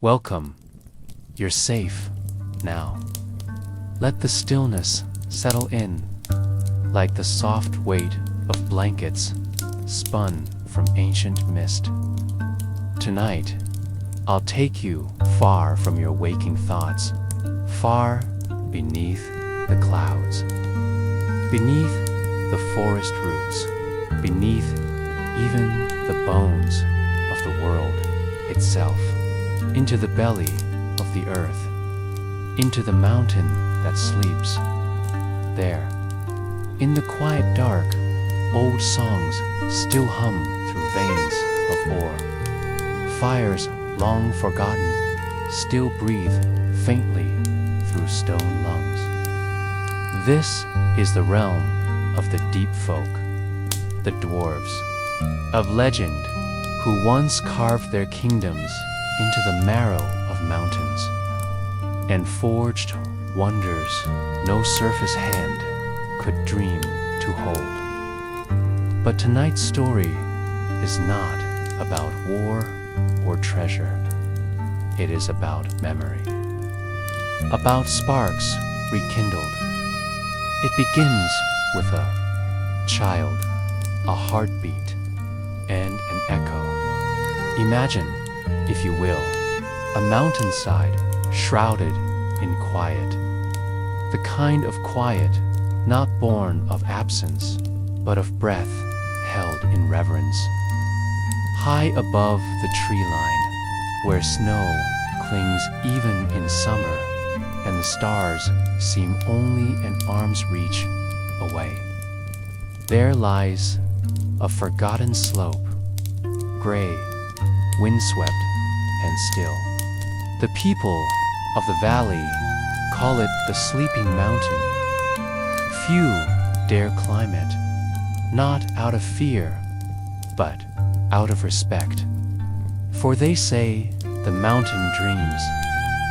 Welcome. You're safe now. Let the stillness settle in, like the soft weight of blankets spun from ancient mist. Tonight, I'll take you far from your waking thoughts, far beneath the clouds, beneath the forest roots, beneath even the bones of the world itself, into the belly of the earth, into the mountain that sleeps. There, in the quiet dark, old songs still hum through veins of ore. Fires long forgotten still breathe faintly through stone lungs. This is the realm of the deep folk, the dwarves, of legend, who once carved their kingdoms into the marrow of mountains and forged wonders no surface hand could dream to hold. But tonight's story is not about war or treasure. It is about memory, about sparks rekindled. It begins with a child, a heartbeat, and an echo. Imagine, if you will, a mountainside shrouded in quiet. The kind of quiet not born of absence, but of breath held in reverence. High above the tree line, where snow clings even in summer, and the stars seem only an arm's reach away. There lies a forgotten slope, gray, windswept, and still. The people of the valley call it the Sleeping Mountain. Few dare climb it, not out of fear, but out of respect. For they say the mountain dreams,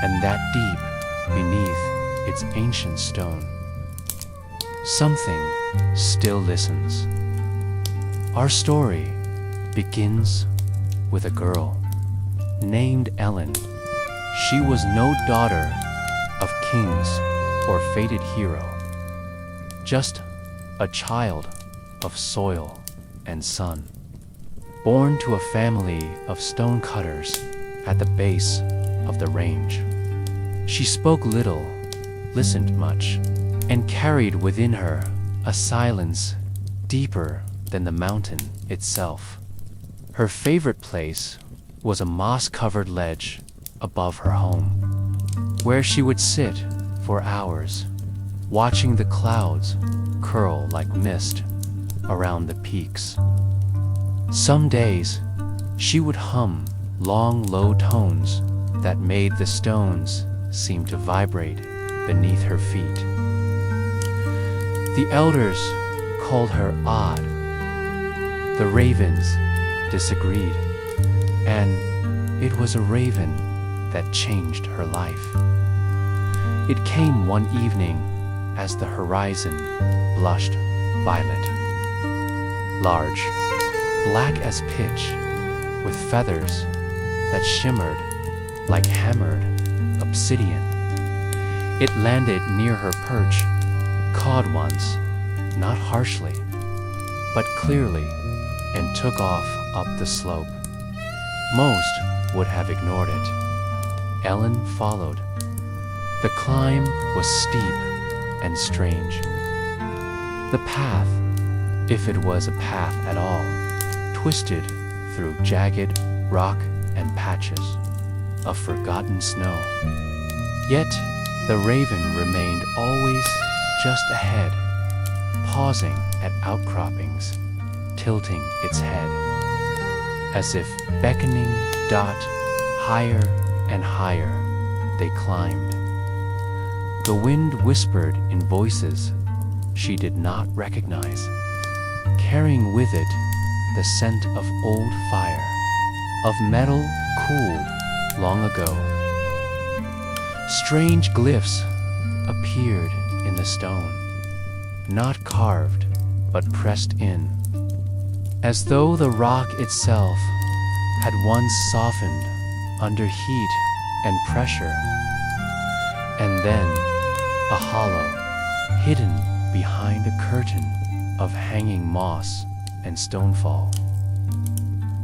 and that deep beneath its ancient stone, something still listens. Our story begins with a girl named Ellen. She was no daughter of kings or fated hero, just a child of soil and sun, born to a family of stonecutters at the base of the range. She spoke little, listened much, and carried within her a silence deeper than the mountain itself. Her favorite place was a moss-covered ledge above her home, where she would sit for hours, watching the clouds curl like mist around the peaks. Some days, she would hum long, low tones that made the stones seem to vibrate beneath her feet. The elders called her odd. The ravens disagreed, and it was a raven that changed her life. It came one evening as the horizon blushed violet. Large, black as pitch, with feathers that shimmered like hammered obsidian. It landed near her perch, cawed once, not harshly, but clearly, and took off up the slope. Most would have ignored it. Ellen followed. The climb was steep and strange. The path, if it was a path at all, twisted through jagged rock and patches of forgotten snow. Yet the raven remained always just ahead, pausing at outcroppings, tilting its head, as if beckoning Dot higher and higher they climbed. The wind whispered in voices she did not recognize, carrying with it the scent of old fire, of metal cooled long ago. Strange glyphs appeared in the stone, not carved but pressed in, as though the rock itself had once softened under heat and pressure, and then a hollow hidden behind a curtain of hanging moss and stonefall.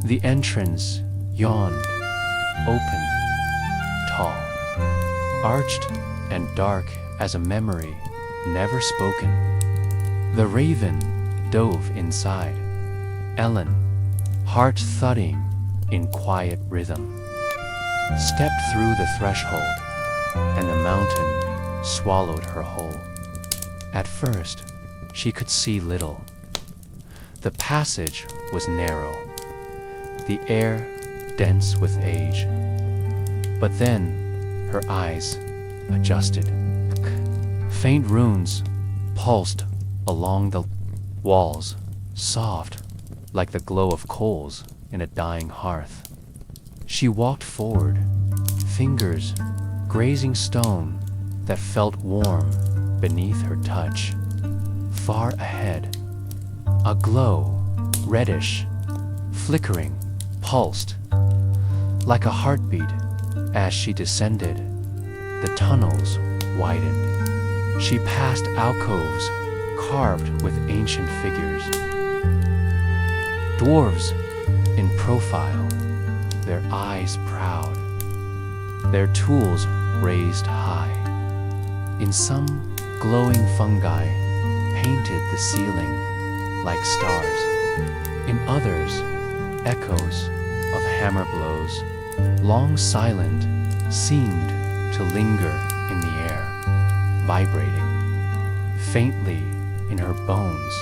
The entrance yawned, open, tall, arched and dark as a memory never spoken. The raven dove inside. Ellen, heart thudding in quiet rhythm, stepped through the threshold, and the mountain swallowed her whole. At first, she could see little. The passage was narrow, the air dense with age. But then her eyes adjusted. Faint runes pulsed along the walls, soft like the glow of coals in a dying hearth. She walked forward, fingers grazing stone that felt warm beneath her touch. Far ahead, a glow, reddish, flickering, pulsed like a heartbeat. As she descended, the tunnels widened. She passed alcoves carved with ancient figures. Dwarves in profile, their eyes proud, their tools raised high. In some, glowing fungi painted the ceiling like stars. In others, echoes of hammer blows, long silent, seemed to linger in the air, vibrating faintly in her bones.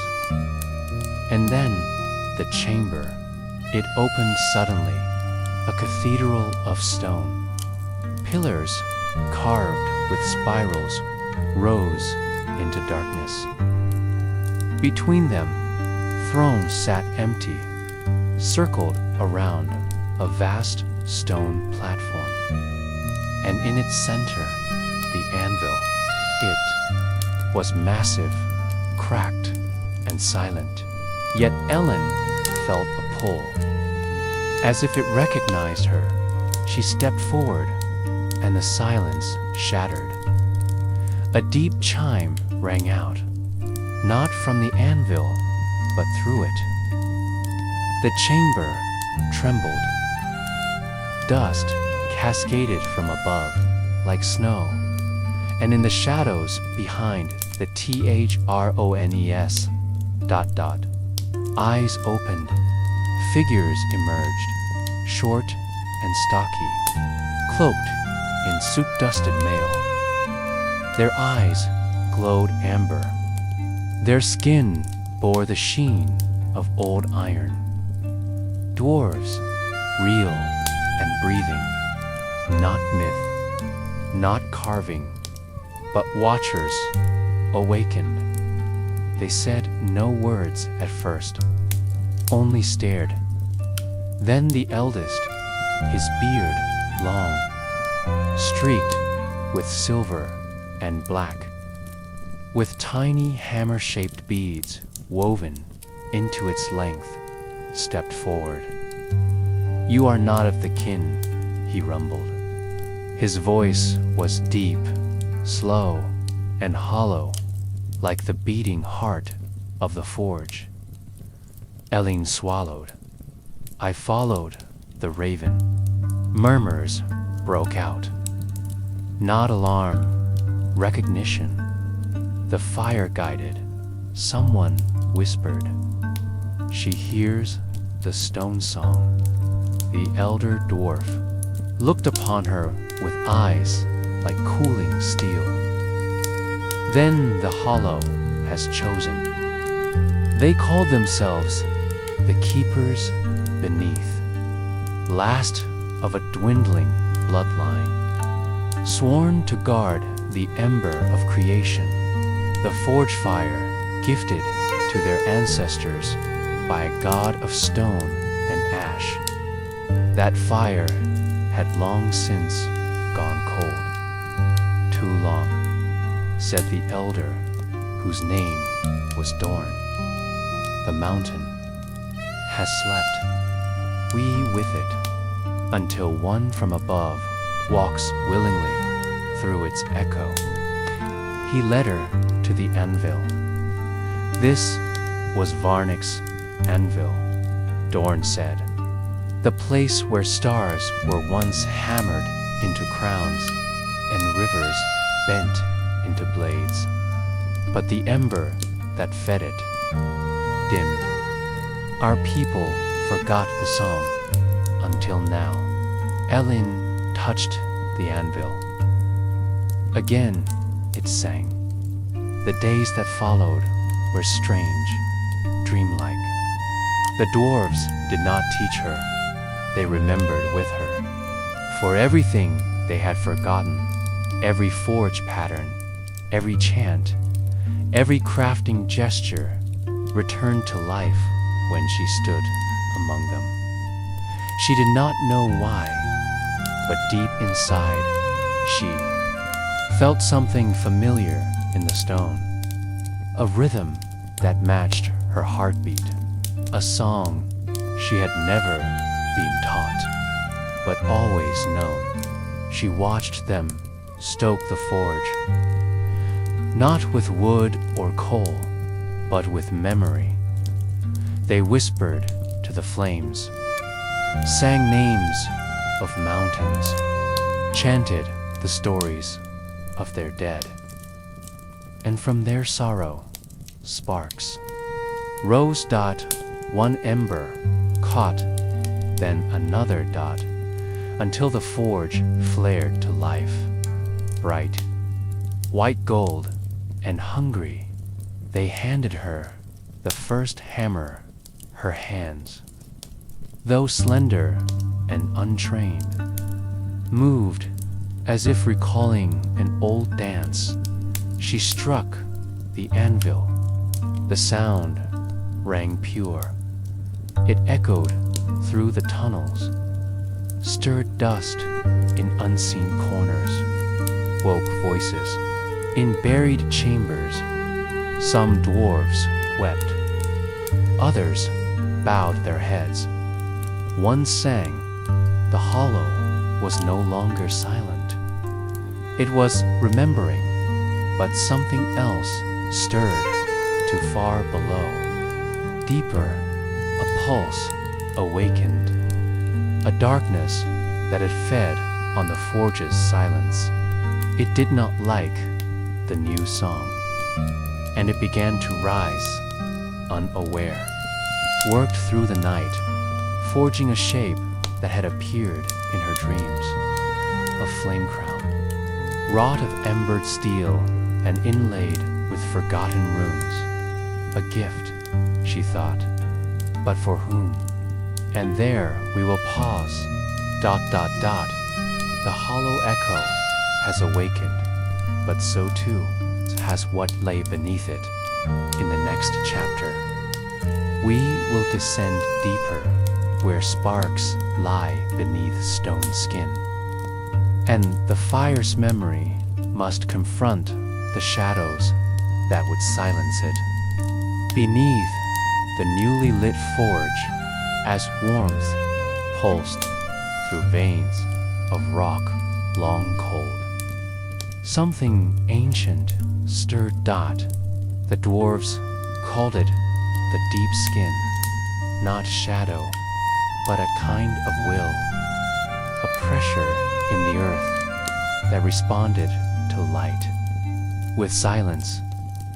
And then the chamber, it opened suddenly, a cathedral of stone. Pillars carved with spirals rose into darkness. Between them, thrones sat empty, circled around a vast stone platform. And in its center, the anvil. It was massive, cracked, and silent. Yet Ellen felt a pull. As if it recognized her, she stepped forward, and the silence shattered. A deep chime rang out, not from the anvil, but through it. The chamber trembled. Dust cascaded from above like snow, and in the shadows behind the THRONES ... eyes opened, figures emerged, short and stocky, cloaked in soot-dusted mail. Their eyes glowed amber. Their skin bore the sheen of old iron. Dwarves, real and breathing, not myth, not carving, but watchers awakened. They said no words at first, only stared. Then the eldest, his beard long, streaked with silver and black, with tiny hammer-shaped beads woven into its length, stepped forward. "You are not of the kin," he rumbled. His voice was deep, slow, and hollow, like the beating heart of the forge. Ellen swallowed. I followed the raven. Murmurs broke out. Not alarm, recognition. The fire guided. Someone whispered. She hears the stone song. The elder dwarf looked upon her with eyes like cooling steel. Then the hollow has chosen. They called themselves the keepers beneath, last of a dwindling bloodline, sworn to guard the ember of creation, the forge fire gifted to their ancestors by a god of stone and ash. That fire had long since gone cold. Too long, said the elder, whose name was Dorn. The mountain has slept, we with it, until one from above walks willingly through its echo. He led her to the anvil. This was Varnik's anvil, Dorn said. The place where stars were once hammered into crowns and rivers bent into blades. But the ember that fed it dimmed. Our people forgot the song until now. Elin touched the anvil. Again it sang. The days that followed were strange, dreamlike. The dwarves did not teach her. They remembered with her. For everything they had forgotten, every forge pattern, every chant, every crafting gesture returned to life when she stood among them. She did not know why, but deep inside, she felt something familiar in the stone, a rhythm that matched her heartbeat, a song she had never been taught, but always known. She watched them stoke the forge, not with wood or coal, but with memory. They whispered to the flames, sang names of mountains, chanted the stories of their dead. And from their sorrow, sparks rose. One ember caught, then another dot, until the forge flared to life. Bright, white gold, and hungry, they handed her the first hammer. Her hands, though slender and untrained, moved as if recalling an old dance. She struck the anvil. The sound rang pure. It echoed through the tunnels, stirred dust in unseen corners, woke voices in buried chambers. Some dwarves wept, others bowed their heads. One sang. The hollow was no longer silent. It was remembering, but something else stirred too far below. Deeper, a pulse awakened, a darkness that had fed on the forge's silence. It did not like the new song, and it began to rise, unaware, worked through the night, forging a shape that had appeared in her dreams. A flame crown, wrought of embered steel and inlaid with forgotten runes. A gift, she thought, but for whom? And there we will pause. ... The hollow echo has awakened, but so too has what lay beneath it. In the next chapter, we will descend deeper where sparks lie beneath stone skin, and the fire's memory must confront the shadows that would silence it. Beneath the newly lit forge, as warmth pulsed through veins of rock long cold, something ancient stirred. The dwarves called it the deep skin, not shadow, but a kind of will, a pressure in the earth that responded to light, with silence,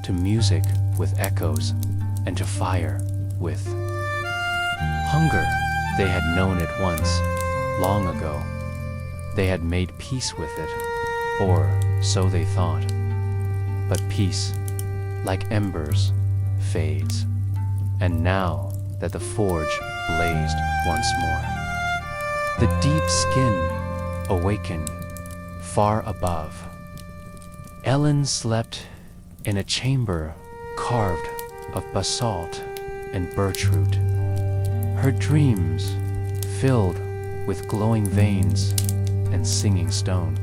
to music with echoes, and to fire with hunger. They had known it once, long ago. They had made peace with it, or so they thought. But peace, like embers, fades. And now that the forge blazed once more, the deep skin awakened far above. Ellen slept in a chamber carved of basalt and birchroot, her dreams filled with glowing veins and singing stone.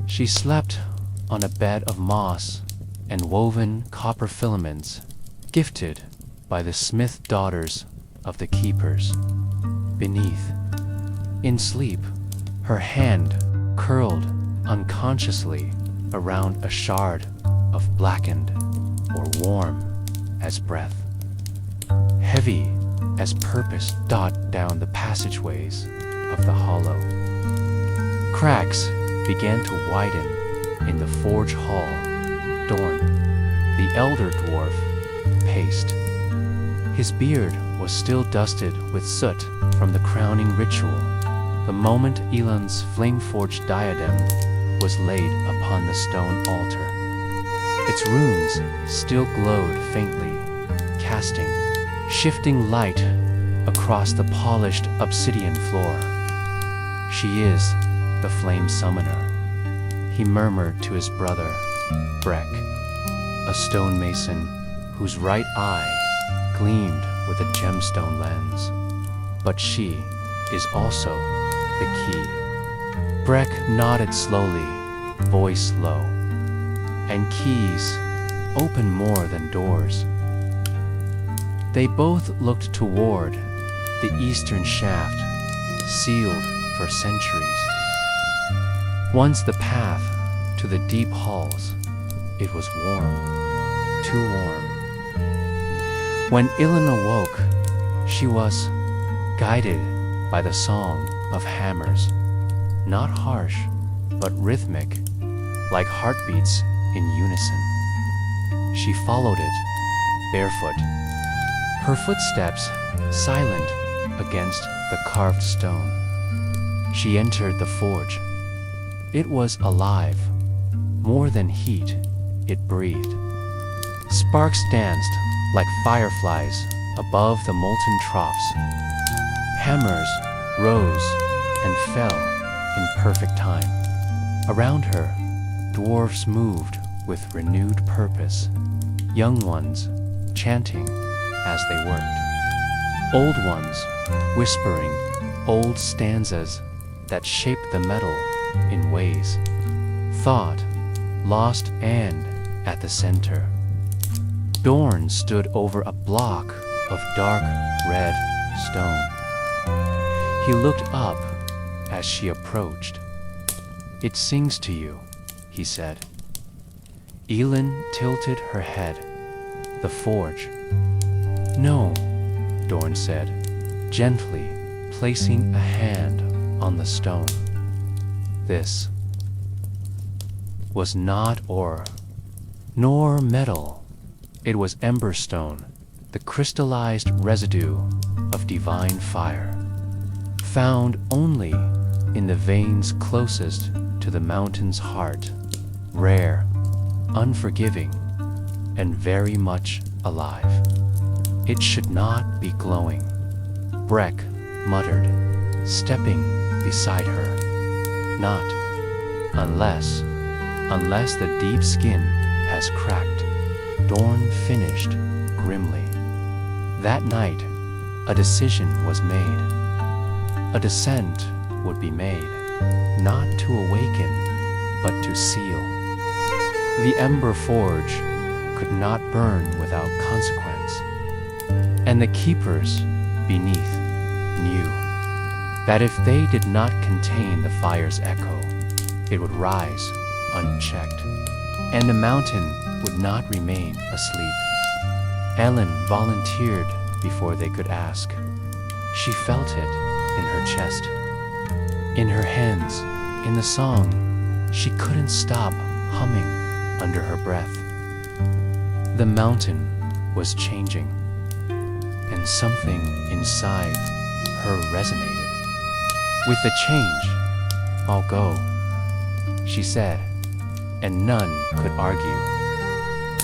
She slept on a bed of moss and woven copper filaments, gifted by the smith daughters of the keepers. Beneath, in sleep, her hand curled unconsciously around a shard of blackened or warm as breath. Heavy as purpose dot down the passageways of the hollow. Cracks began to widen in the forge hall. Dorn, the elder dwarf, paced. His beard was still dusted with soot from the crowning ritual, the moment Elan's flame-forged diadem was laid upon the stone altar. Its runes still glowed faintly, casting, shifting light across the polished obsidian floor. "She is the flame summoner," he murmured to his brother, Breck, a stonemason whose right eye gleamed with a gemstone lens. "But she is also the key." Breck nodded slowly, voice low. "And keys open more than doors." They both looked toward the eastern shaft, sealed for centuries. Once the path to the deep halls, it was warm, too warm. When Ilan awoke, she was guided by the song of hammers, not harsh, but rhythmic, like heartbeats in unison. She followed it, barefoot, her footsteps silent against the carved stone. She entered the forge. It was alive. More than heat, it breathed. Sparks danced like fireflies above the molten troughs. Hammers rose and fell in perfect time. Around her, dwarves moved with renewed purpose, young ones chanting as they worked, old ones whispering old stanzas that shaped the metal in ways. Thought, lost and at the center. Dorn stood over a block of dark red stone. He looked up as she approached. "It sings to you," he said. Elin tilted her head. "The forge." "No," Dorn said, gently placing a hand on the stone. "This was not ore, nor metal. It was ember stone, the crystallized residue of divine fire, found only in the veins closest to the mountain's heart, rare, unforgiving, and very much alive. It should not be glowing," Breck muttered, stepping beside her. "Not unless the deep skin has cracked," Dorn finished grimly. That night, a decision was made. A descent would be made, not to awaken, but to seal. The Ember forge could not burn without consequence, and the keepers beneath knew that if they did not contain the fire's echo, it would rise unchecked, and the mountain would not remain asleep. Ellen volunteered before they could ask. She felt it in her chest, in her hands, in the song. She couldn't stop humming under her breath. The mountain was changing, and something inside her resonated. "With the change, I'll go," she said, and none could argue.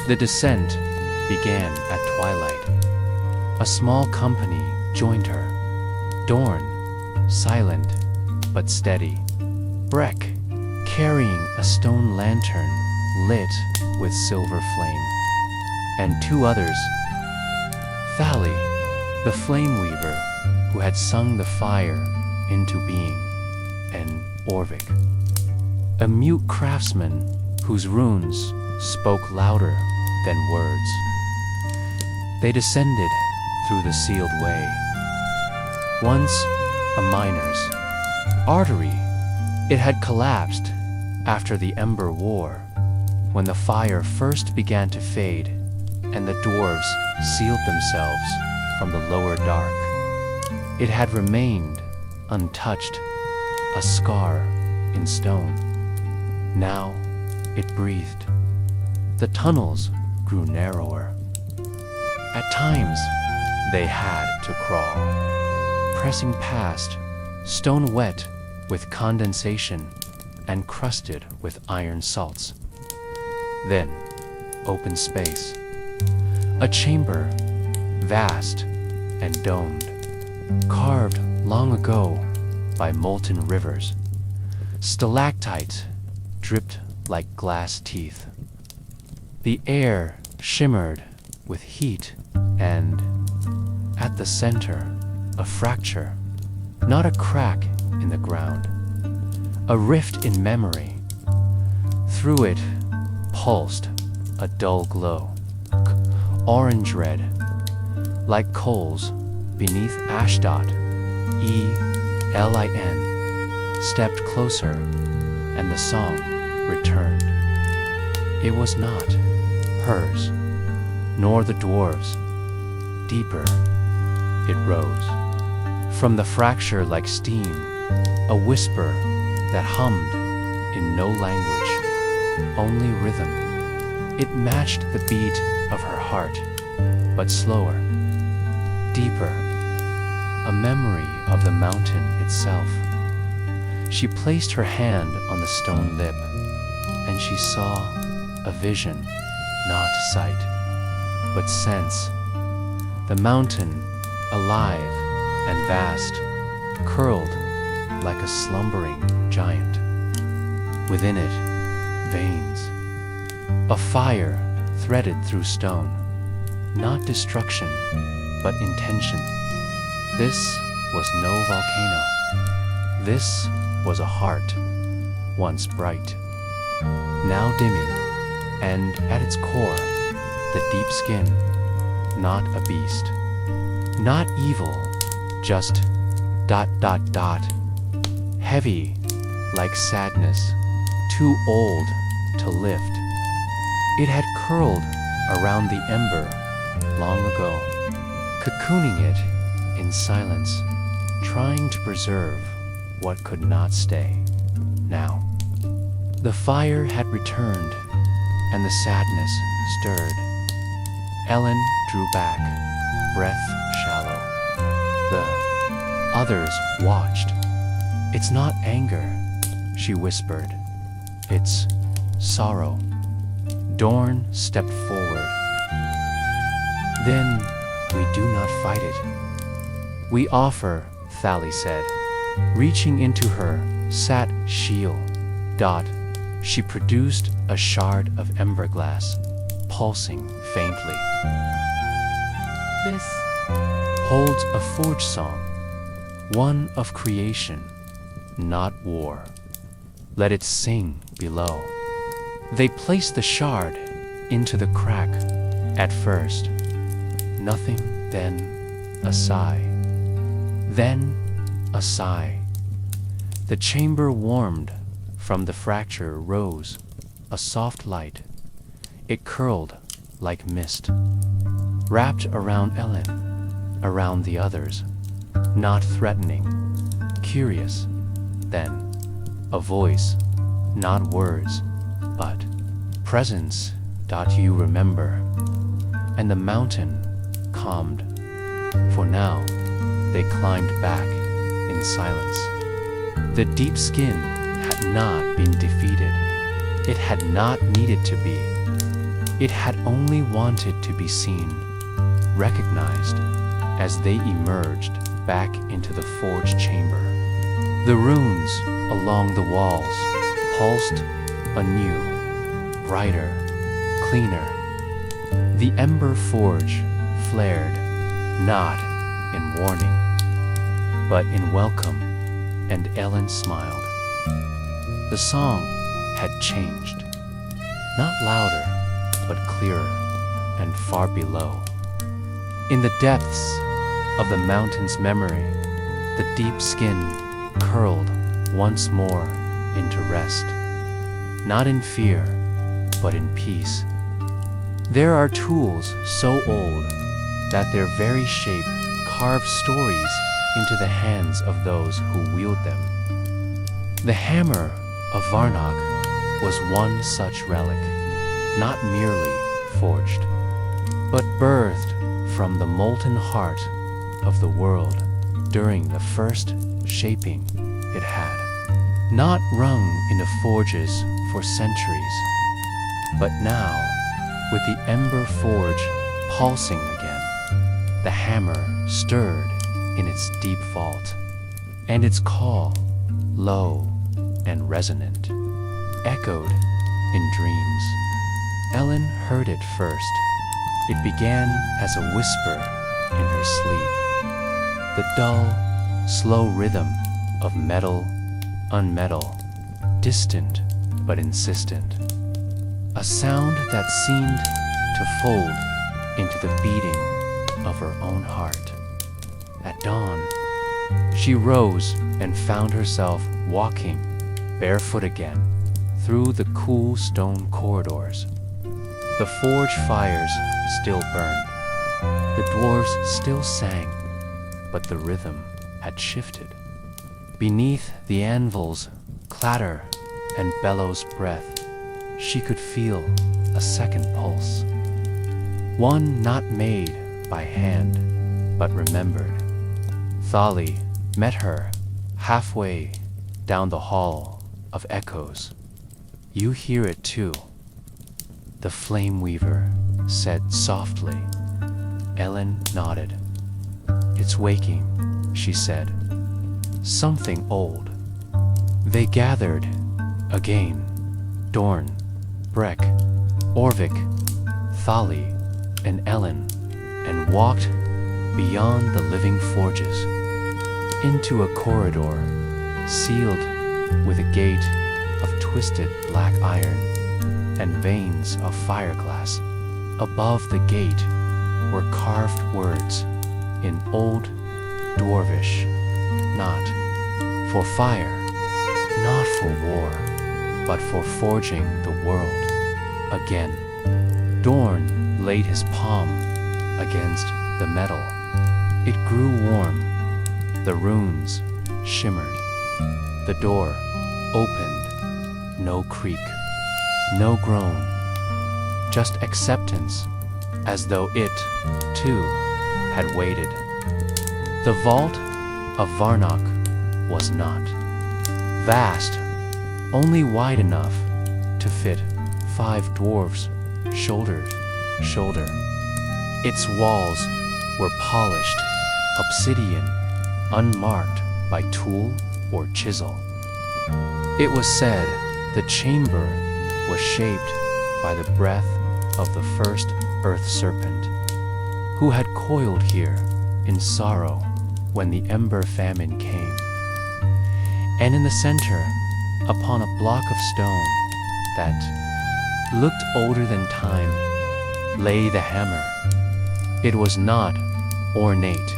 The descent began at twilight. A small company joined her. Dorn, silent but steady. Breck, carrying a stone lantern lit with silver flame. And two others. Thali, the flame weaver who had sung the fire into being, and Orvik, a mute craftsman whose runes spoke louder than words. They descended through the sealed way. Once a miner's artery It had collapsed after the Ember War, when the fire first began to fade and the dwarves sealed themselves from the lower dark. It had remained untouched, a scar in stone. Now it breathed. The tunnels grew narrower. At times, they had to crawl, pressing past, stone wet with condensation and crusted with iron salts. Then, open space. A chamber, vast and domed, carved long ago by molten rivers. Stalactites dripped like glass teeth. The air shimmered with heat, and at the center, a fracture, not a crack in the ground, a rift in memory. Through it pulsed a dull glow, orange red, like coals beneath Ashdot. Elin stepped closer, and the song returned. It was not hers, nor the dwarves. Deeper, it rose. From the fracture like steam, a whisper that hummed in no language, only rhythm. It matched the beat of her heart, but slower, deeper, a memory of the mountain itself. She placed her hand on the stone lip, and she saw a vision, not sight, but sense. The mountain, alive and vast, curled like a slumbering giant. Within it, veins. A fire threaded through stone. Not destruction, but intention. This was no volcano. This was a heart, once bright, now dimming, and at its core, the deep skin, not a beast, not evil, just ... heavy like sadness, too old to lift. It had curled around the ember long ago, cocooning it in silence, trying to preserve what could not stay. Now, the fire had returned, and the sadness stirred. Ellen drew back, breath shallow. The others watched. "It's not anger," she whispered. "It's sorrow." Dorn stepped forward. "Then we do not fight it. We offer," Thali said. Reaching into her sat shield. She produced a shard of ember glass, pulsing faintly. "This holds a forge song, one of creation, not war. Let it sing below." They placed the shard into the crack. At first, nothing, then a sigh. Then a sigh. The chamber warmed. From the fracture rose a soft light. It curled like mist, wrapped around Ellen, around the others, not threatening, curious. Then a voice, not words, but presence. You remember. And the mountain calmed. For now, they climbed back in silence. The deep skin had not been defeated. It had not needed to be. It had only wanted to be seen, recognized, as they emerged back into the forge chamber. The runes along the walls pulsed anew, brighter, cleaner. The ember forge flared, not in warning, but in welcome, and Ellen smiled. The song had changed, not louder, but clearer and far below. In the depths of the mountain's memory, the deep skin curled once more into rest, not in fear, but in peace. There are tools so old that their very shape carves stories into the hands of those who wield them. The hammer of Varnok was one such relic, not merely forged, but birthed from the molten heart of the world during the first shaping it had. Not wrung into forges for centuries, but now, with the ember forge pulsing again, the hammer stirred in its deep vault, and its call, low and resonant, echoed in dreams. Ellen heard it first. It began as a whisper in her sleep, the dull, slow rhythm of metal, unmetal, distant but insistent, a sound that seemed to fold into the beating of her own heart. At dawn, she rose and found herself walking barefoot again through the cool stone corridors. The forge fires still burned. The dwarves still sang, but the rhythm had shifted. Beneath the anvil's clatter and bellows breath, she could feel a second pulse. One not made by hand, but remembered. Thali met her halfway down the hall of echoes. You hear it too, the flame weaver said softly. Ellen nodded. It's waking, she said. Something old. They gathered again. Dorn, Breck, Orvik, Thali, and Ellen, and walked beyond the living forges into a corridor sealed with a gate of twisted black iron and veins of fireglass. Above the gate were carved words in Old Dwarvish, not for fire, not for war, but for forging the world again. Dorn laid his palm against the metal. It grew warm. The runes shimmered. The door opened. No creak, no groan, just acceptance, as though it, too, had waited. The vault of Varnok was not vast, only wide enough to fit 5 dwarves shoulder to shoulder. Its walls were polished obsidian, unmarked by tool or chisel. It was said the chamber was shaped by the breath of the first earth serpent, who had coiled here in sorrow when the Ember famine came. And in the center, upon a block of stone that looked older than time, lay the hammer. It was not ornate.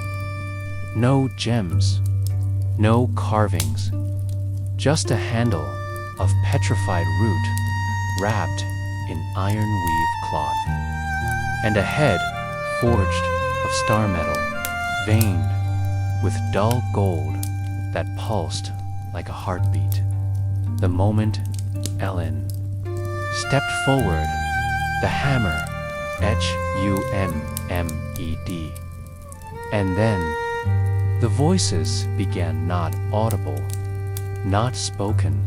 No gems, no carvings, just a handle of petrified root wrapped in iron weave cloth, and a head forged of star metal, veined with dull gold that pulsed like a heartbeat. The moment Ellen stepped forward, the hammer H-U-M-M-E-D, and then the voices began, not audible, not spoken,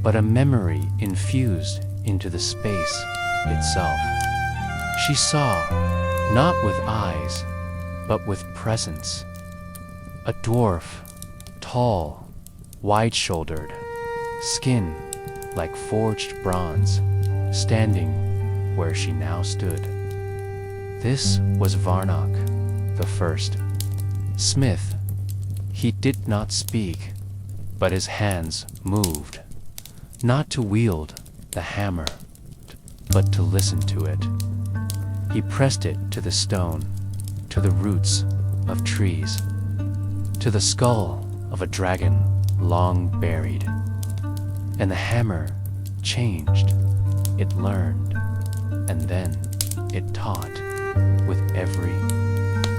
but a memory infused into the space itself. She saw, not with eyes, but with presence. A dwarf, tall, wide-shouldered, skin like forged bronze, standing where she now stood. This was Varnok, the first. Smith. He did not speak, but his hands moved, not to wield the hammer, but to listen to it. He pressed it to the stone, to the roots of trees, to the skull of a dragon long buried. and the hammer changed. It learned, and then it taught. With every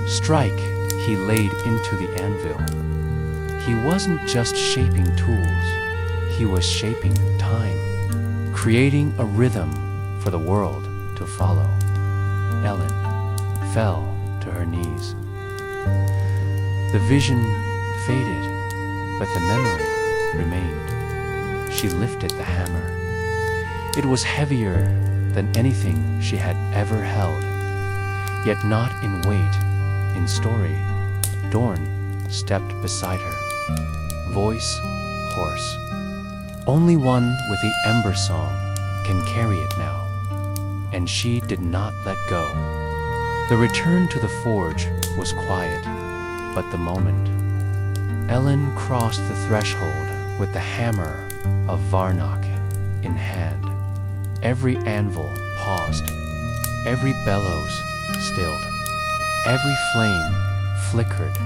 strike he laid into the anvil, he wasn't just shaping tools, he was shaping time, creating a rhythm for the world to follow. Ellen fell to her knees. The vision faded, but the memory remained. She lifted the hammer. It was heavier than anything she had ever held, yet not in weight, in story. Dorn stepped beside her, voice hoarse. Only one with the Ember song can carry it now, and she did not let go. The return to the forge was quiet, but the moment Ellen crossed the threshold with the hammer of Varnock in hand, every anvil paused, every bellows stilled, every flame flickered,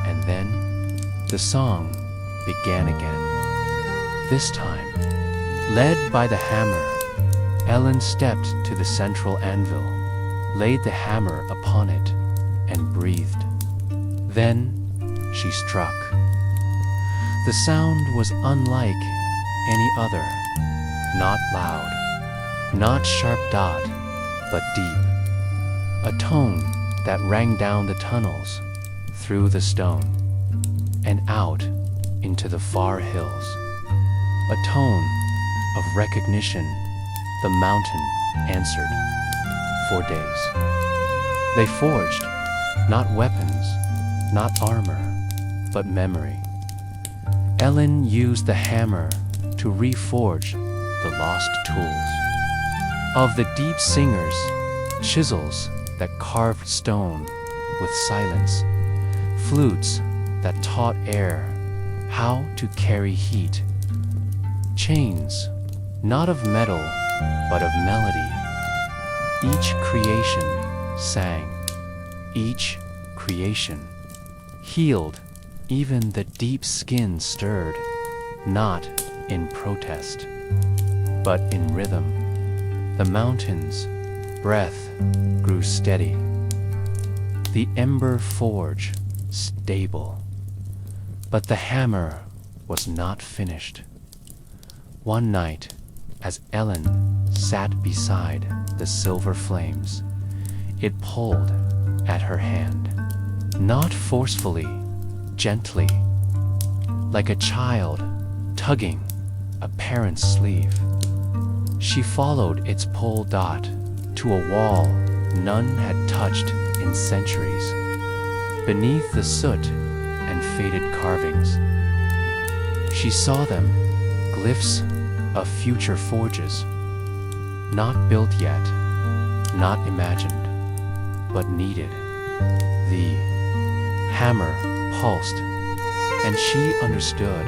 and then the song began again. This time, led by the hammer, Ellen stepped to the central anvil, laid the hammer upon it, and breathed. Then she struck. The sound was unlike any other, not loud, not sharp dot, but deep. A tone that rang down the tunnels, through the stone, and out into the far hills. A tone of recognition. The mountain answered. For days they forged, not weapons, not armor, but memory. Ellen used the hammer to reforge the lost tools. Of the deep singers, chisels that carved stone with silence, flutes that taught air how to carry heat, chains not of metal but of melody. Each creation sang, each creation healed. Even the deep skin stirred, not in protest, but in rhythm. The mountain's breath grew steady. The ember forge stable. But the hammer was not finished. One night, as Ellen sat beside the silver flames, it pulled at her hand, not forcefully, gently, like a child tugging a parent's sleeve. She followed its pole dot to a wall none had touched in centuries, beneath the soot and faded carvings. She saw them, glyphs of future forges, not built yet, not imagined, but needed. The hammer pulsed, and she understood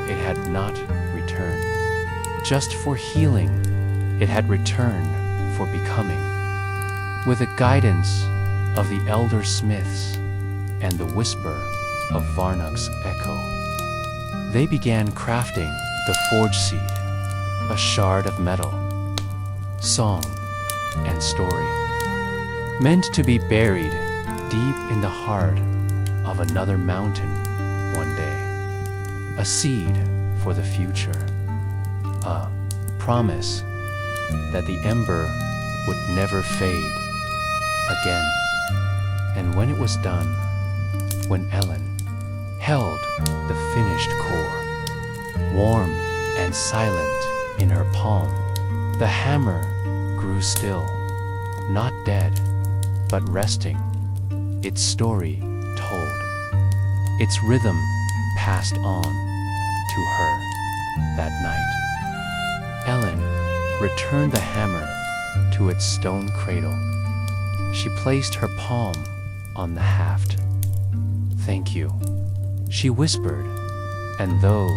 it had not returned just for healing, it had returned for becoming. With the guidance of the elder smiths and the whisper of Varnock's echo, they began crafting the forge seed, a shard of metal, song and story, meant to be buried deep in the heart of another mountain one day, a seed for the future, a promise that the ember would never fade again. And when it was done, when Ellen held the finished core, warm and silent in her palm, the hammer grew still, not dead, but resting, its story told, its rhythm passed on to her that night. Ellen returned the hammer to its stone cradle. She placed her palm on the haft. "Thank you," she whispered, and though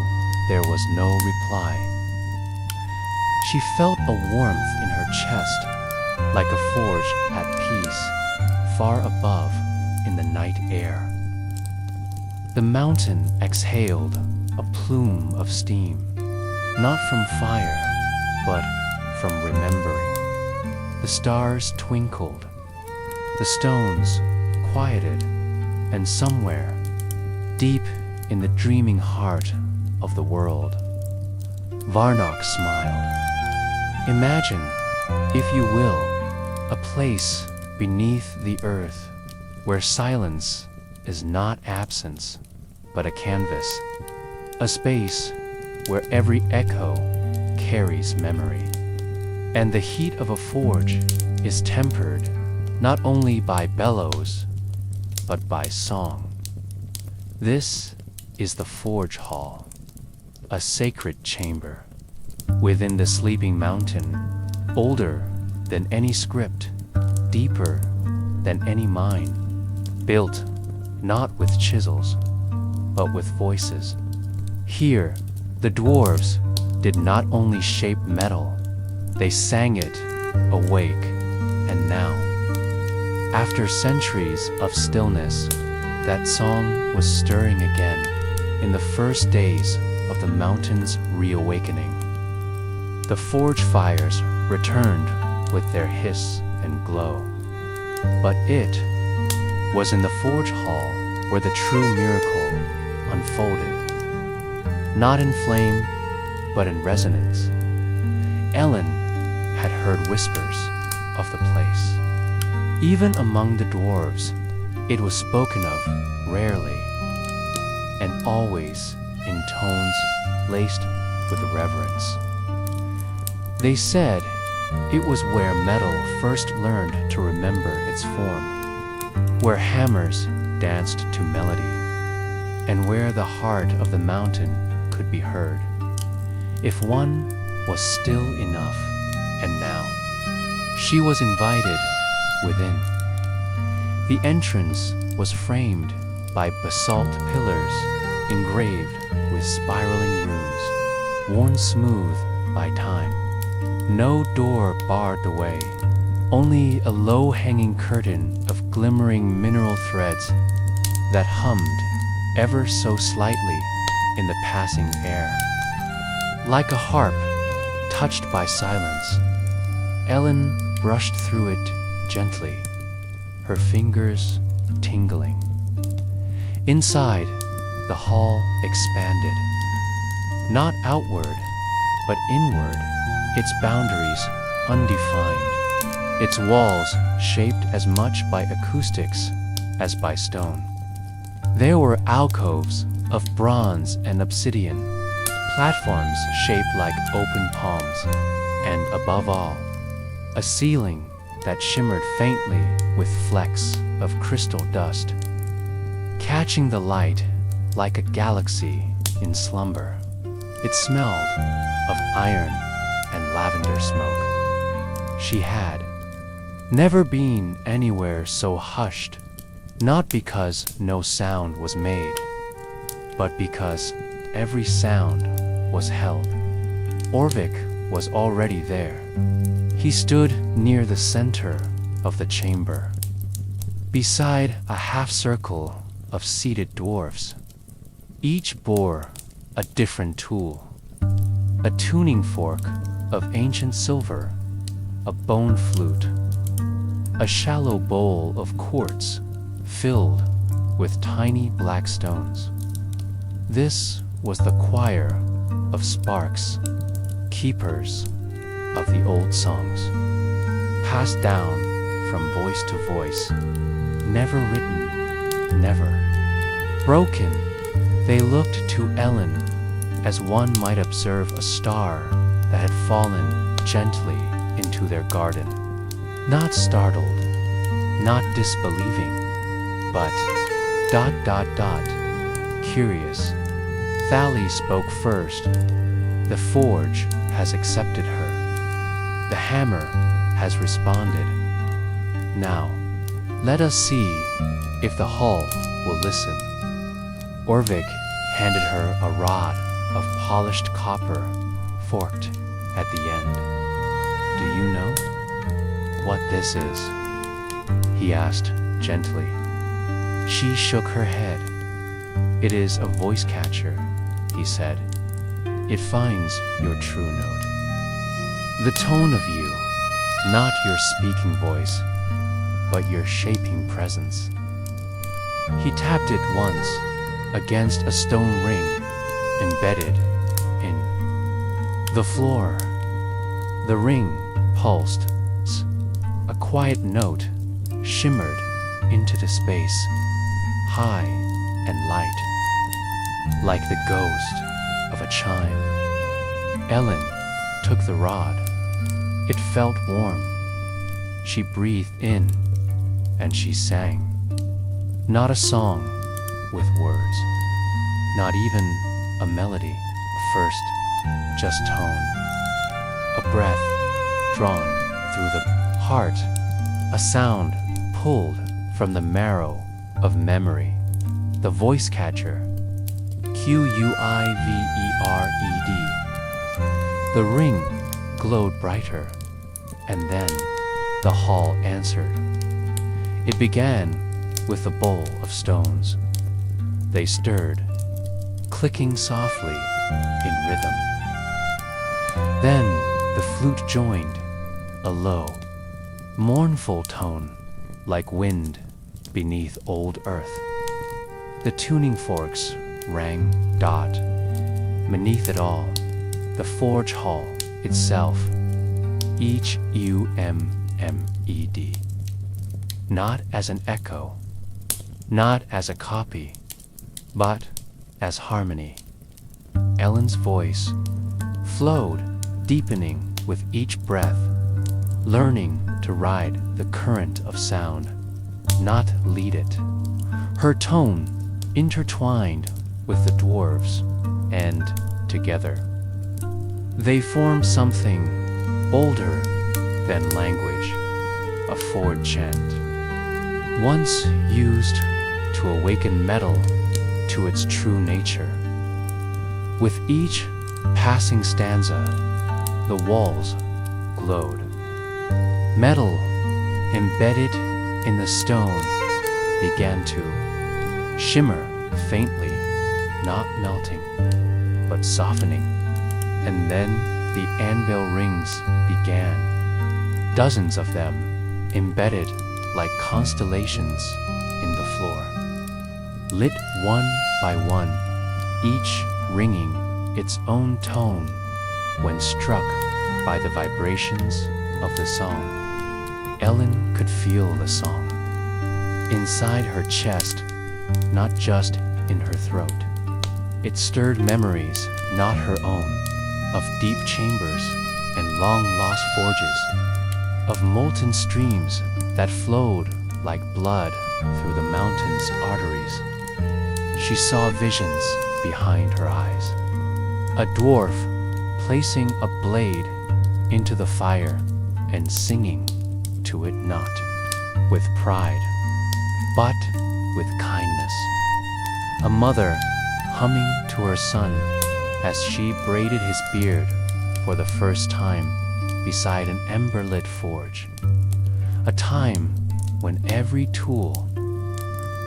there was no reply, she felt a warmth in her chest, like a forge at peace, far above in the night air. The mountain exhaled a plume of steam. not from fire, but from remembering. The stars twinkled, the stones quieted, and somewhere, deep in the dreaming heart of the world, Varnock smiled. Imagine, if you will, a place beneath the earth where silence is not absence, but a canvas, a space where every echo carries memory. And the heat of a forge is tempered not only by bellows, but by song. This is the Forge Hall, a sacred chamber within the sleeping mountain, older than any script, deeper than any mind, built not with chisels, but with voices. Here, the dwarves did not only shape metal, they sang it awake. And now, after centuries of stillness, that song was stirring again in the first days of the mountain's reawakening. The forge fires returned with their hiss and glow. But it was in the forge hall where the true miracle unfolded. Not in flame, but in resonance. Ellen had heard whispers of the place. Even among the dwarves, it was spoken of rarely, and always in tones laced with reverence. They said it was where metal first learned to remember its form, where hammers danced to melody, and where the heart of the mountain could be heard, if one was still enough. And now, she was invited within. The entrance was framed by basalt pillars engraved with spiraling runes, worn smooth by time. No door barred the way, only a low-hanging curtain of glimmering mineral threads that hummed ever so slightly in the passing air. Like a harp touched by silence, Ellen brushed through it gently, her fingers tingling. Inside, the hall expanded, not outward, but inward, its boundaries undefined, its walls shaped as much by acoustics as by stone. There were alcoves of bronze and obsidian, platforms shaped like open palms, and above all, a ceiling that shimmered faintly with flecks of crystal dust, catching the light like a galaxy in slumber. It smelled of iron and lavender smoke. She had never been anywhere so hushed, not because no sound was made, but because every sound was held. Orvik was already there. He stood near the center of the chamber, beside a half-circle of seated dwarfs. Each bore a different tool, a tuning fork of ancient silver, a bone flute, a shallow bowl of quartz filled with tiny black stones. This was the choir of sparks, keepers of the old songs, passed down from voice to voice, never written, never broken. They looked to Ellen as one might observe a star that had fallen gently into their garden, not startled, not disbelieving, but ... curious. Thali spoke first. The forge has accepted her. The hammer has responded. Now, let us see if the hull will listen. Orvik handed her a rod of polished copper, forked at the end. Do you know what this is? He asked gently. She shook her head. It is a voice catcher, he said. it finds your true note. The tone of you, not your speaking voice, but your shaping presence. He tapped it once against a stone ring embedded in the floor. The ring pulsed. A quiet note shimmered into the space, high and light, like the ghost of a chime. Ellen took the rod. It felt warm. She breathed in, and she sang. Not a song with words, not even a melody first, just tone. A breath drawn through the heart, a sound pulled from the marrow of memory. The voice catcher, Quivered. The ring glowed brighter, and then the hall answered. It began with a bowl of stones. They stirred, clicking softly in rhythm. Then the flute joined, a low, mournful tone like wind beneath old earth. The tuning forks rang dot. Beneath it all, the forge hall itself, each UMMED. Not as an echo, not as a copy, but as harmony. Ellen's voice flowed, deepening with each breath, learning to ride the current of sound, not lead it. Her tone intertwined with the dwarves, and together they formed something older than language, a forward chant, once used to awaken metal to its true nature. With each passing stanza, the walls glowed. Metal embedded in the stone began to shimmer faintly, not melting, but softening. And then the anvil rings began, dozens of them embedded like constellations in the floor, lit one by one, each ringing its own tone when struck by the vibrations of the song. Ellen could feel the song inside her chest, not just in her throat. It stirred memories not her own, of deep chambers and long-lost forges, of molten streams that flowed like blood through the mountain's arteries. She saw visions behind her eyes. A dwarf placing a blade into the fire and singing to it not with pride, but with kindness. A mother humming to her son as she braided his beard for the first time beside an ember-lit forge. A time when every tool,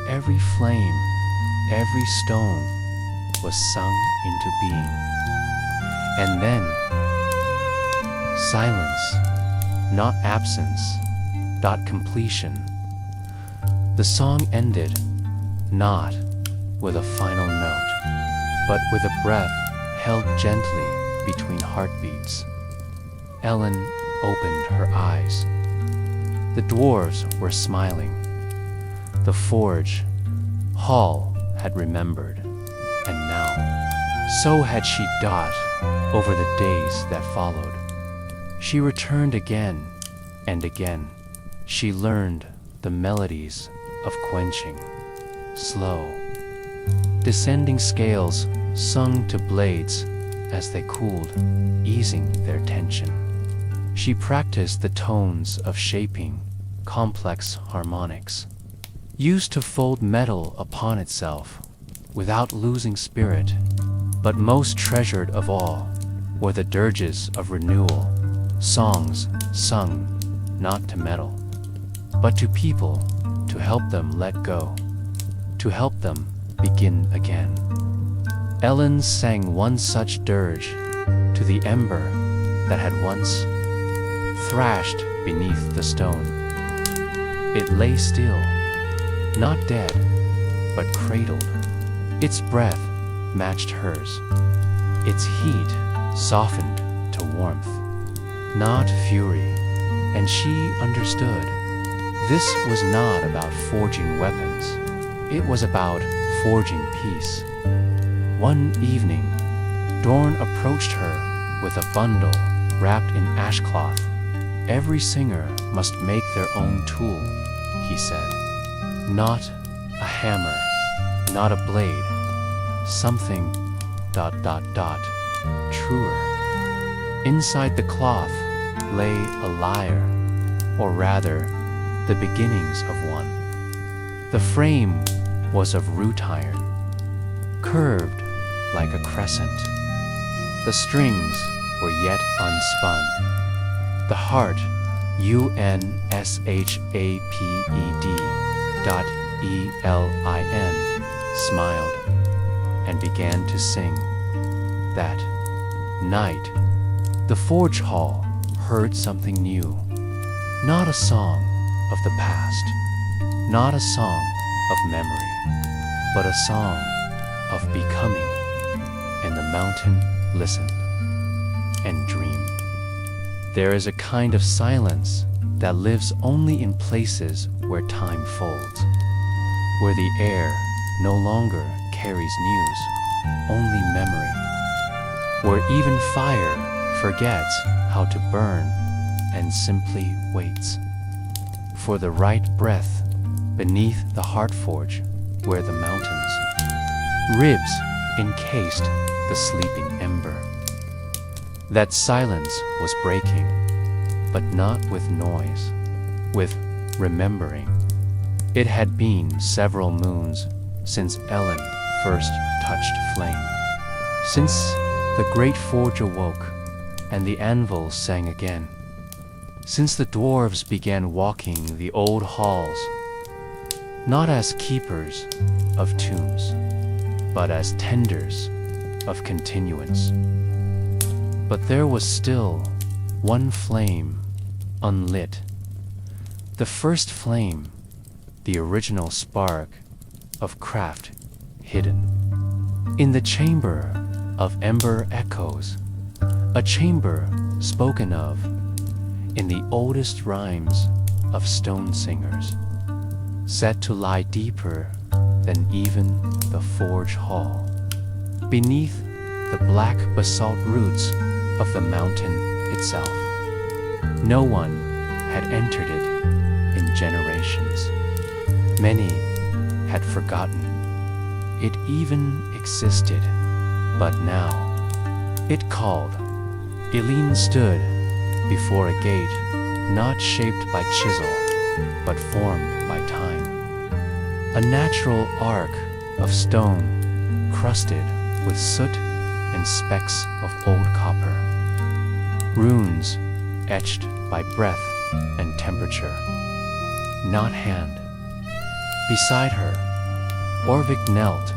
every flame, every stone was sung into being. And then, silence, not absence, not completion. The song ended, not with a final note, but with a breath held gently between heartbeats. Ellen opened her eyes. The dwarves were smiling. The forge hall had remembered, and now, so had she dot over the days that followed. She returned again and again. She learned the melodies of quenching, slow, descending scales sung to blades as they cooled, easing their tension. She practiced the tones of shaping complex harmonics, used to fold metal upon itself without losing spirit. But most treasured of all were the dirges of renewal, songs sung not to metal, but to people, to help them let go, to help them begin again. Ellen sang one such dirge to the ember that had once thrashed beneath the stone. It lay still, not dead, but cradled. Its breath matched hers, its heat softened to warmth, not fury, and she understood. This was not about forging weapons, it was about forging peace. One evening, Dorn approached her with a bundle wrapped in ashcloth. Every singer must make their own tool, he said. Not a hammer, not a blade, something ... truer. Inside the cloth lay a lyre, or rather, the beginnings of one. The frame was of wrought iron, curved like a crescent. The strings were yet unspun. The heart, UNSHAPED.ELIN, smiled and began to sing. That night, the forge hall heard something new. Not a song of the past, not a song of memory, but a song of becoming. And the mountain listened and dreamed. There is a kind of silence that lives only in places where time folds, where the air no longer carries news, only memory, where even fire forgets how to burn and simply waits for the right breath beneath the heart forge where the mountains ribs encased the sleeping ember. That silence was breaking, but not with noise, with remembering. It had been several moons since Ellen first touched flame, since the great forge awoke and the anvil sang again, since the dwarves began walking the old halls, not as keepers of tombs, but as tenders of continuance. But there was still one flame unlit, the first flame, the original spark of craft hidden in the chamber of ember echoes, a chamber spoken of in the oldest rhymes of stone singers, set to lie deeper than even the forge hall, beneath the black basalt roots of the mountain itself. No one had entered it in generations. Many had forgotten it even existed, but now it called. Eileen stood before a gate not shaped by chisel, but formed by time. A natural arc of stone crusted with soot and specks of old copper. Runes etched by breath and temperature, not hand. Beside her, Orvik knelt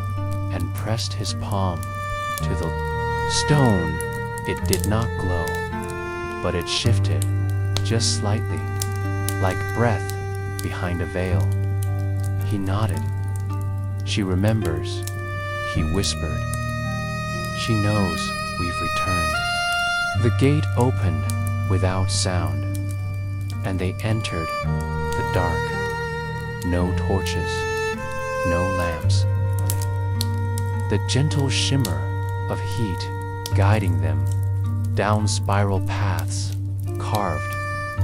and pressed his palm to the stone. It did not glow, but it shifted just slightly, like breath behind a veil. He nodded. She remembers, he whispered. She knows we've returned. The gate opened without sound, and they entered the dark. No torches, no lamps. The gentle shimmer of heat guiding them down spiral paths carved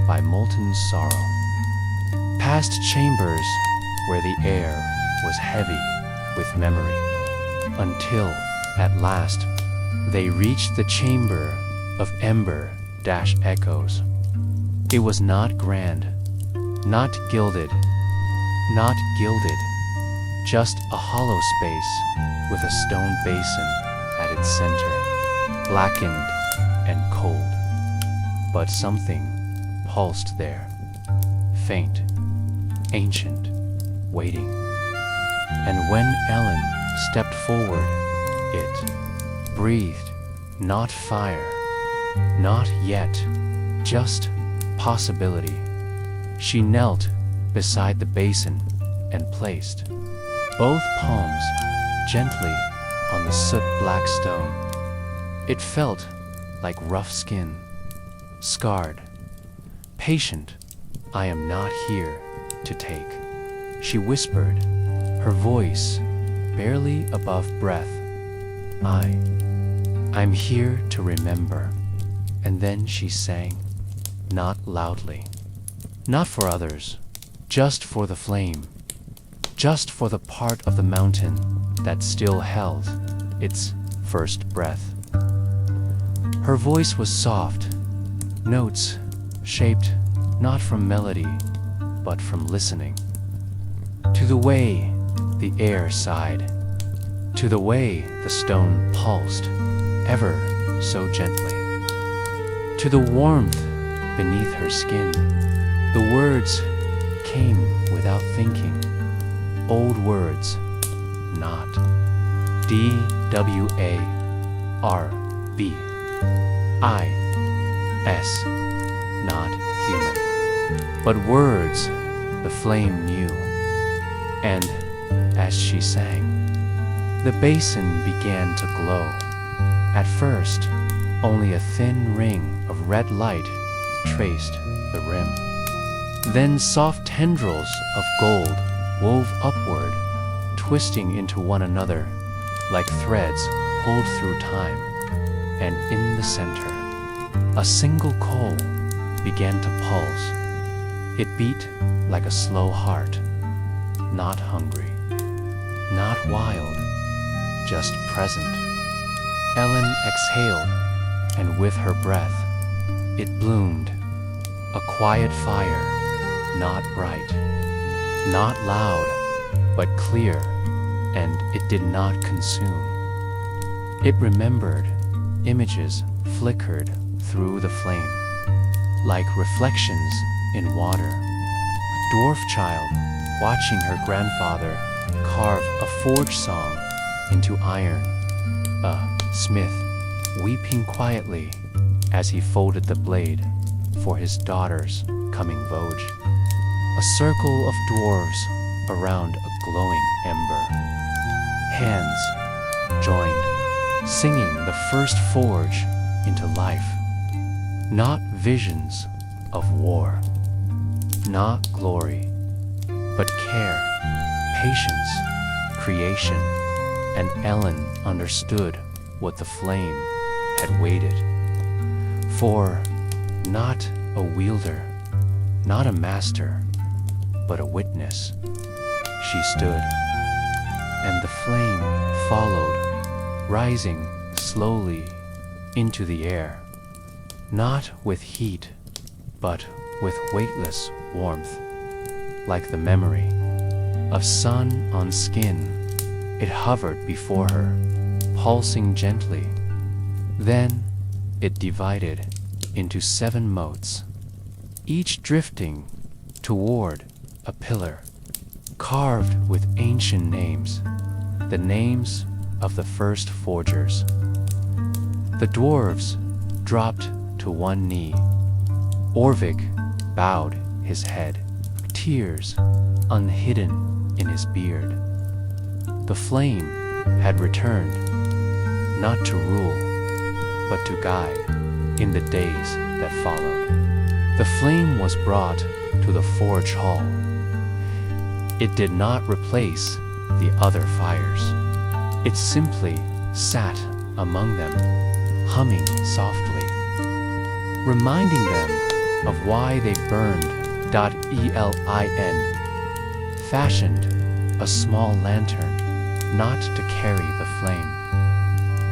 by molten sorrow. Past chambers where the air was heavy with memory, until at last they reached the chamber of ember-echoes. It was not grand, not gilded, just a hollow space with a stone basin at its center, blackened and cold. But something pulsed there, faint, ancient, waiting. And when Ellen stepped forward, It breathed, not fire, not yet, just possibility. She knelt beside the basin and placed both palms gently on the soot-black stone. It felt like rough skin, scarred. Patient, I am not here to take, she whispered, her voice barely above breath. I'm here to remember. And then she sang, not loudly, not for others, just for the flame, just for the part of the mountain that still held its first breath. Her voice was soft, notes shaped not from melody, but from listening. To the way the air sighed, to the way the stone pulsed, ever so gently. To the warmth beneath her skin, the words came without thinking. Old words, not DWARVIS, not human, but words the flame knew. And as she sang, the basin began to glow. At first, only a thin ring of red light traced the rim. Then soft tendrils of gold wove upward, twisting into one another like threads pulled through time. And in the center, a single coal began to pulse. It beat like a slow heart, not hungry, not wild, just present. Ellen exhaled, and with her breath, it bloomed, a quiet fire, not bright, not loud, but clear, and it did not consume. It remembered, images flickered through the flame, like reflections in water. A dwarf child watching her grandfather carve a forge song into iron, a smith weeping quietly as he folded the blade for his daughter's coming voyage. A circle of dwarves around a glowing ember. Hands joined, singing the first forge into life. Not visions of war, not glory, but care, patience, creation. And Ellen understood what the flame had waited for. Not a wielder, not a master, but a witness. She stood, and the flame followed, rising slowly into the air, not with heat, but with weightless warmth, like the memory of sun on skin. It hovered before her, pulsing gently. Then it divided into 7 motes, each drifting toward a pillar, carved with ancient names, the names of the first forgers. The dwarves dropped to one knee. Orvik bowed his head, tears unhidden in his beard. The flame had returned, not to rule, but to guide in the days that followed. The flame was brought to the forge hall. It did not replace the other fires. It simply sat among them, humming softly, reminding them of why they burned. Elin fashioned a small lantern, not to carry the flame,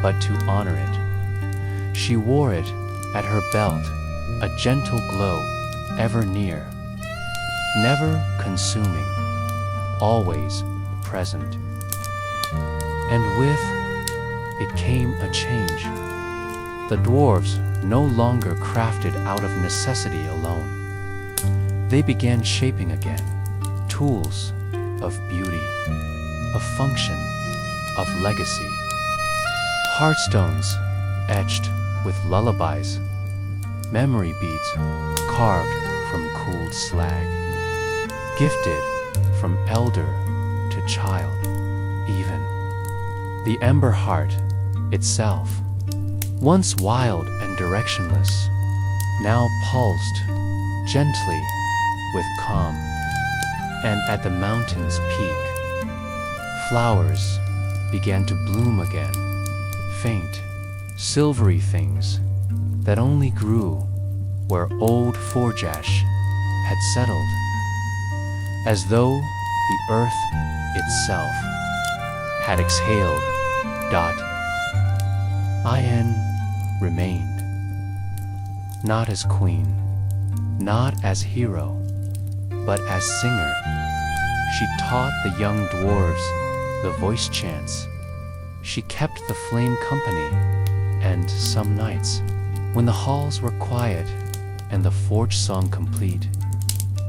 but to honor it. She wore it at her belt, a gentle glow, ever near, never consuming, always present. And with it came a change. The dwarves no longer crafted out of necessity alone. They began shaping again, tools of beauty, of function, of legacy. Hearthstones etched with lullabies, memory beads carved from cooled slag, gifted from elder to child, even. The ember heart itself, once wild and directionless, now pulsed gently with calm. And at the mountain's peak, flowers began to bloom again, faint, silvery things that only grew where old Forjash had settled, as though the earth itself had exhaled. In remained, not as queen, not as hero, but as singer. She taught the young dwarves the voice chants. She kept the flame company, and some nights, when the halls were quiet and the forge song complete,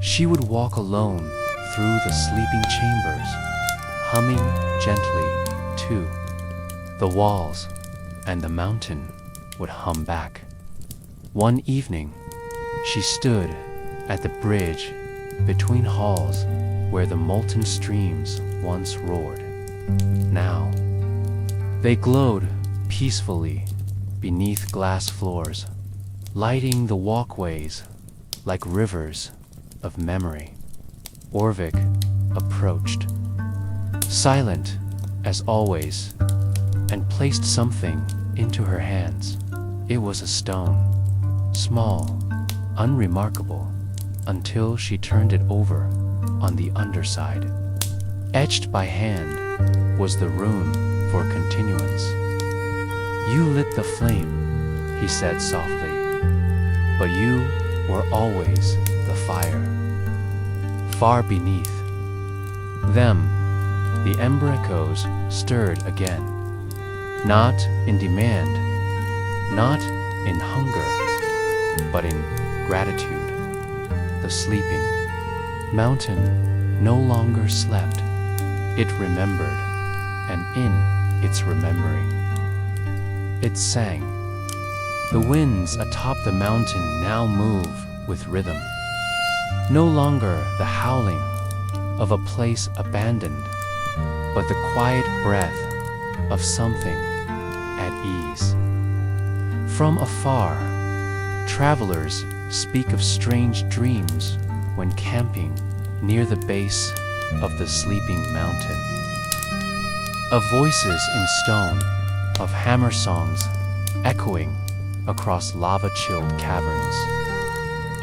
she would walk alone through the sleeping chambers, humming gently too. The walls and the mountain would hum back. One evening, she stood at the bridge between halls where the molten streams once roared. Now, they glowed peacefully beneath glass floors, lighting the walkways like rivers of memory. Orvik approached, silent as always, and placed something into her hands. It was a stone, small, unremarkable, until she turned it over on the underside. Etched by hand was the rune for continuance. You lit the flame, he said softly, but you were always the fire. Far beneath them, the ember echoes stirred again, not in demand, not in hunger, but in gratitude. The sleeping mountain no longer slept. It remembered, and in its remembering, it sang. The winds atop the mountain now move with rhythm, no longer the howling of a place abandoned, but the quiet breath of something at ease. From afar, travelers speak of strange dreams when camping near the base of the sleeping mountain. Of voices in stone, of hammer songs echoing across lava-chilled caverns,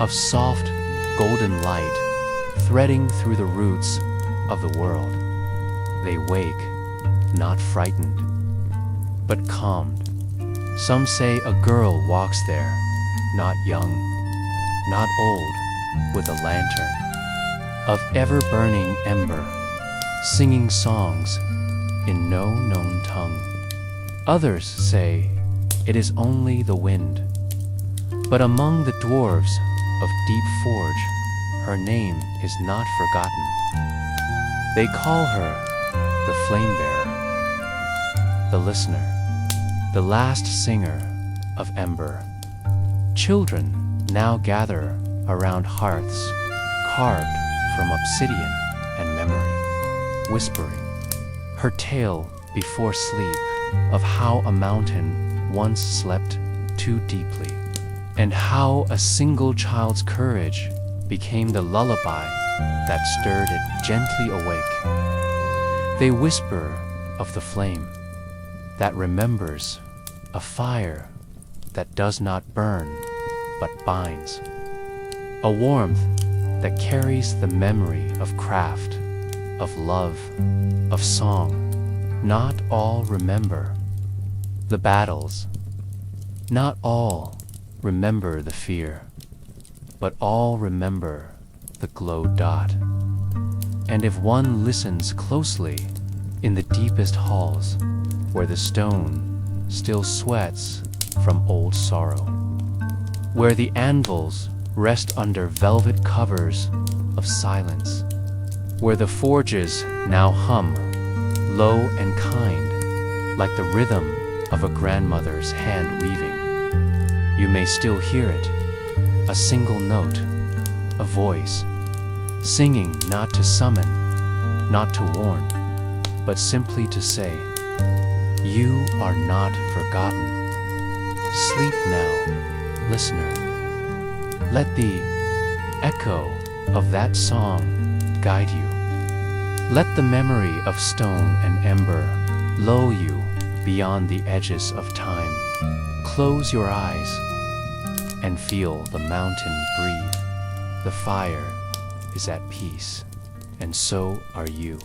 of soft golden light threading through the roots of the world. They wake, not frightened, but calmed. Some say a girl walks there, not young, not old, with a lantern of ever-burning ember, singing songs in no known tongue. Others say it is only the wind, but among the dwarves of Deep Forge, her name is not forgotten. They call her the Flame Bearer, the listener, the last singer of Ember. Children now gather around hearths carved from obsidian and memory, whispering her tale before sleep of how a mountain once slept too deeply, and how a single child's courage became the lullaby that stirred it gently awake. They whisper of the flame that remembers, a fire that does not burn but binds, a warmth that carries the memory of craft, of love, of song. Not all remember the battles, not all remember the fear, but all remember the glow dot. And if one listens closely in the deepest halls, where the stone still sweats from old sorrow, where the anvils rest under velvet covers of silence, where the forges now hum, low and kind, like the rhythm of a grandmother's hand weaving. You may still hear it, a single note, a voice, singing not to summon, not to warn, but simply to say, "You are not forgotten." Sleep now, listener. Let the echo of that song guide you. Let the memory of stone and ember lull you beyond the edges of time. Close your eyes and feel the mountain breathe. The fire is at peace, and so are you.